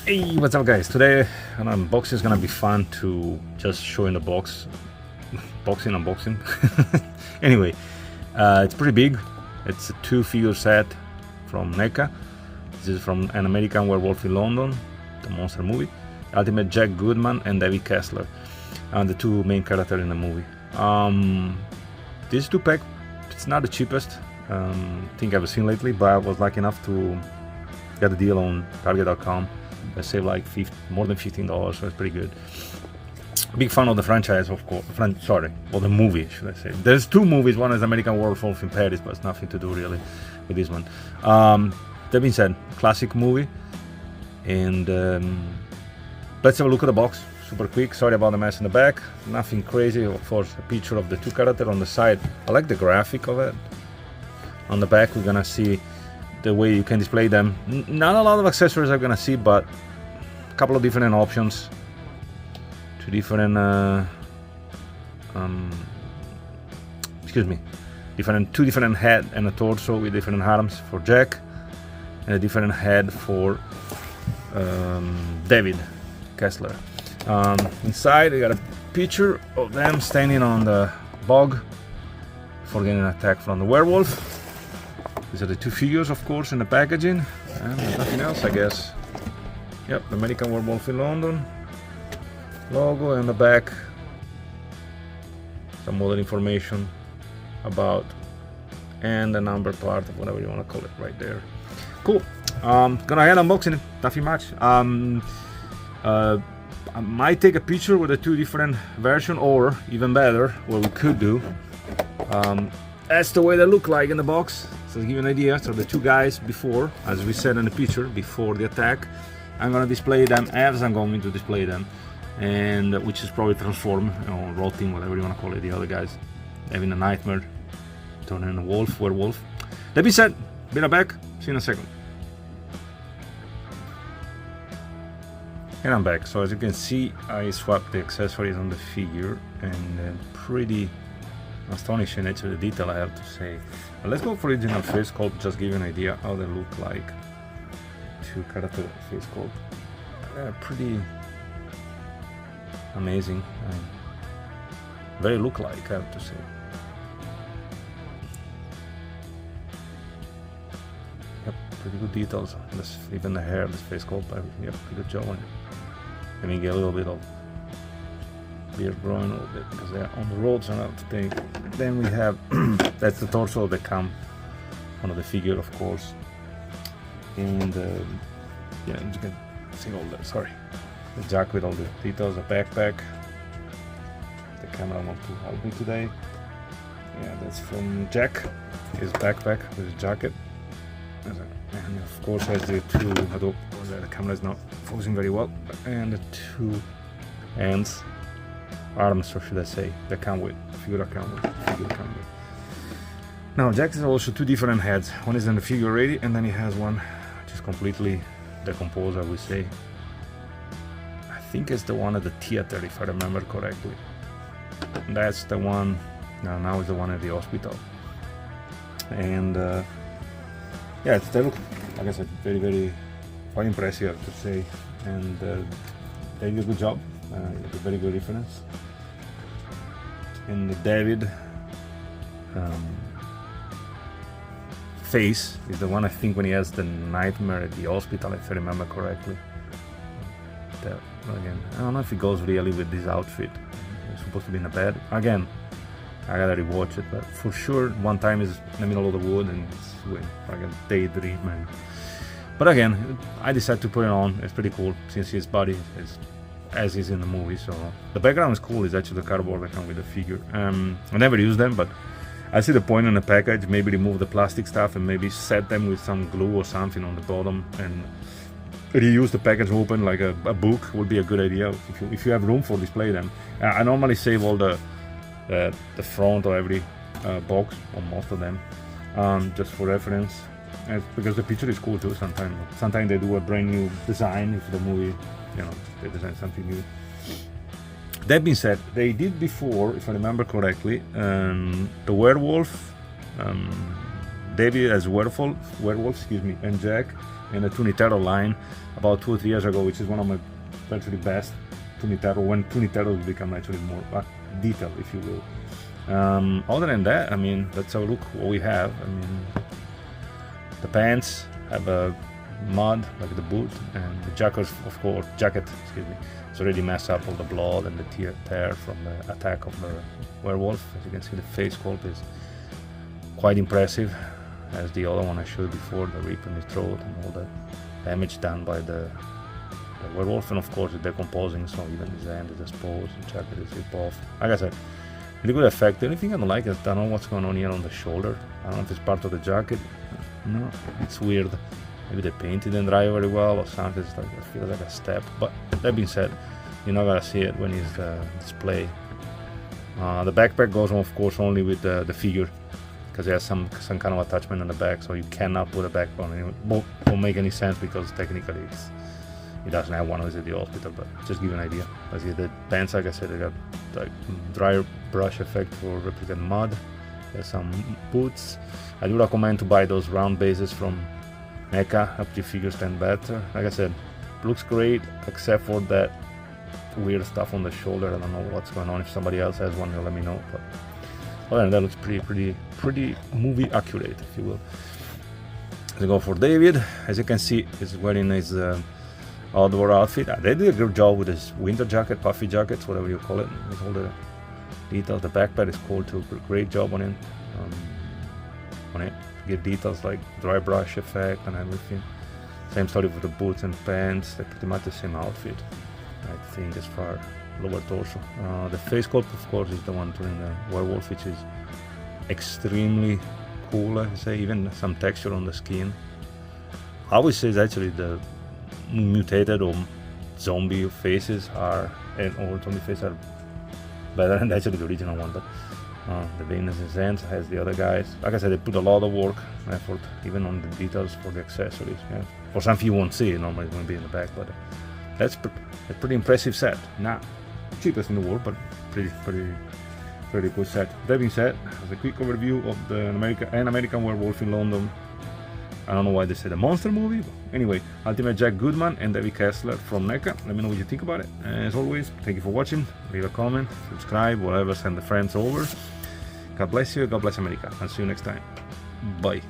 Hey, what's up guys? Today an unboxing is gonna be fun to just show in the box. Unboxing. Anyway, it's pretty big. It's a 2-figure set from NECA. This is from an American Werewolf in London, the monster movie. Ultimate Jack Goodman and David Kessler, and the two main characters in the movie. This 2-pack, it's not the cheapest thing I've seen lately, but I was lucky enough to get a deal on Target.com. I saved like more than $15, so it's pretty good. Big fan of the franchise, of course. Or the movie, should I say. There's 2 movies. One is American Werewolf in Paris, but it's nothing to do really with this one. That being said, classic movie. And let's have a look at the box, super quick. Sorry about the mess in the back. Nothing crazy. Of course, a picture of the 2 characters on the side. I like the graphic of it. On the back, we're gonna see the way you can display them. Not a lot of accessories I'm gonna see, but a couple of different options. 2 different two different head and a torso with different arms for Jack, and a different head for David Kessler. Inside we got a picture of them standing on the bog before getting attacked from the werewolf. These are the 2 figures, of course, in the packaging, and there's nothing else, I guess. Yep, American Werewolf in London logo, and the back some other information about, and the number part of whatever you want to call it right there. Cool. Gonna head unboxing it. Nothing much. I might take a picture with the 2 different versions, or even better, what we could do. That's the way they look like in the box. So to give you an idea, so the 2 guys before, as we said in the picture, before the attack, I'm gonna display them as I'm going to display them, and which is probably transform, rotting, whatever you wanna call it. The other guys having a nightmare, turning into a werewolf. That being said, be right back. See you in a second. And I'm back. So as you can see, I swapped the accessories on the figure, and pretty astonishing nature the detail, I have to say. Let's go for original face sculpt, just give you an idea how they look like. 2 character face sculpt. Pretty amazing. Very look like, I have to say. Yep, pretty good details. Even the hair, this face sculpt, yep, pretty good job on it. Let me get a little bit of beard growing a little bit because they're on the roads and everything. Then we have that's the torso of the cam, one of the figure, of course. And yeah, you can see all that. Sorry, the jacket with all the details, the backpack. The camera wants to help me today. Yeah, that's from Jack. His backpack with his jacket, and of course has the 2. The camera is not focusing very well, and the 2 hands. Arms, or should I say, that come with figure come with. Now Jack has also 2 different heads. One is in the figure already, and then he has one which is completely decomposed, I would say. I think it's the one at the theater, if I remember correctly. That's the one. Now is the one at the hospital. And yeah, they look, like I said, very, very quite impressive, I have to say. And they did a good job. It's a very good reference. And the David face is the one, I think, when he has the nightmare at the hospital, if I remember correctly. Again, I don't know if it goes really with this outfit. It's supposed to be in a bed. Again, I gotta rewatch it, but for sure, one time is in the middle of the wood and it's like a daydream. But again, I decided to put it on. It's pretty cool since his body is as is in the movie. So the background is cool. It's actually the cardboard that comes with the figure. I never use them, but I see the point in the package. Maybe remove the plastic stuff and maybe set them with some glue or something on the bottom and reuse the package open like a book would be a good idea if you have room for display them. I normally save all the front of every box, or most of them, just for reference, because the picture is cool too. Sometimes they do a brand new design if the movie, they design something new. That being said, they did before, if I remember correctly, the werewolf David as Werewolf, excuse me, and Jack in the Tunitero line about 2 or 3 years ago, which is one of my actually best Tunitero, when Tuniteros become actually more detailed, if you will. Other than that, I mean, let's have a look what we have. I mean, the pants have a mud like the boot, and the jacket, of course, excuse me, it's already messed up all the blood and the tear from the attack of the werewolf. As you can see, the face sculpt is quite impressive, as the other one I showed before, the rip in his throat and all the damage done by the werewolf, and of course it's decomposing, so even his hand is exposed, the jacket is ripped off. Like I said, really good effect. The only thing I don't like is I don't know what's going on here on the shoulder. I don't know if it's part of the jacket. No, it's weird. Maybe the paint didn't dry very well or something. It's like, it feels like a step. But that being said, you're not gonna see it when it's display. The backpack goes on, of course, only with the figure, because it has some kind of attachment on the back, so you cannot put a back on it. Won't make any sense, because technically it doesn't have one. It's at the hospital, but just give you an idea. As you the pants, like I said, they got like dry brush effect for represent mud. There's some boots. I do recommend to buy those round bases from NECA, help your figure stand better. Like I said, looks great, except for that weird stuff on the shoulder. I don't know what's going on. If somebody else has one, let me know. But other than that, looks pretty movie accurate, if you will. Let's go for David. As you can see, he's wearing his outdoor outfit. They did a good job with his winter jacket, puffy jackets, whatever you call it, with all the details. The backpack is cool too. Great job on it. Get details like dry brush effect and everything. Same story with the boots and pants. They're pretty much the same outfit, I think, as far lower torso. The face sculpt, of course, is the one doing the werewolf, which is extremely cool. I say, even some texture on the skin. I would say actually the mutated or zombie faces or zombie faces are better than actually the original one, but the Venus in Sands has the other guys. Like I said, they put a lot of work and effort even on the details for the accessories. Yeah. For something you won't see, normally it's going to be in the back, but that's a pretty impressive set. Not cheapest in the world, but pretty good set. That being said, as a quick overview of the American Werewolf in London. I don't know why they said a monster movie, but anyway, Ultimate Jack Goodman and David Kessler from NECA. Let me know what you think about it. As always, thank you for watching. Leave a comment, subscribe, whatever, send the friends over. God bless you, God bless America. I'll see you next time. Bye.